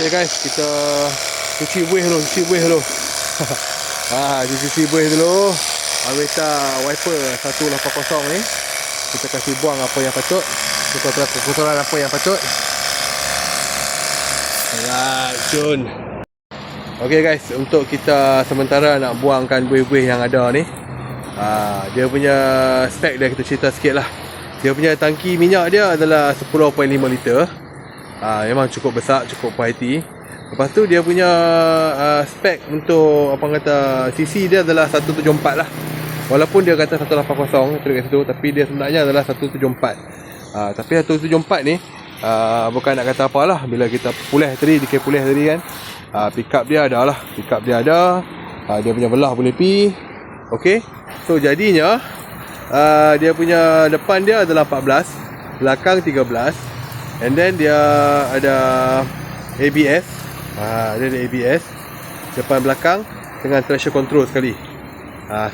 Okay guys, kita cuci buih dulu, cuci buih dulu. Avesta wiper 180 ni kita kasih buang apa yang patut, kotoran apa yang patut. Alright, cun. Okay guys, untuk kita sementara nak buangkan buih-buih yang ada ni, dia punya spek dia kita cerita sikit lah. Dia punya tangki minyak dia adalah 10.5 liter. Memang cukup besar, cukup puas-hati. Lepas tu dia punya spek untuk apa kata CC dia adalah 174 lah. Walaupun dia kata 180 dekat situ, tapi dia sebenarnya adalah 174. Tapi 174 ni bukan nak kata apalah. Bila kita pulih tadi, DK pulih tadi kan, pick up dia ada lah. Pick up dia ada, dia punya belah boleh pi. Okay, so jadinya dia punya depan dia adalah 14, belakang 13. And then dia ada ABS. Dia ada ABS depan belakang dengan traction control sekali.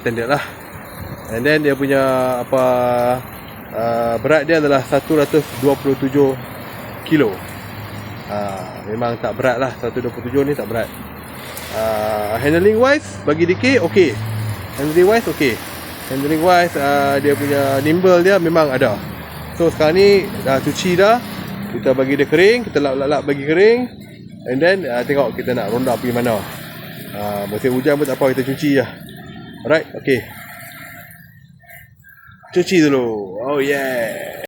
Standard lah. And then dia punya berat dia adalah 127 kilo. Memang tak berat lah. 127 ni tak berat. Handling wise bagi DK okay. Handling wise okay. Handling wise dia punya nimble dia memang ada. So sekarang ni dah cuci dah. Kita bagi dia kering, kita lap-lap bagi kering. And then tengok kita nak ronda pergi mana. Musim hujan pun tak apa, kita cuci je. Alright, okay. Cuci dulu. Oh yeah.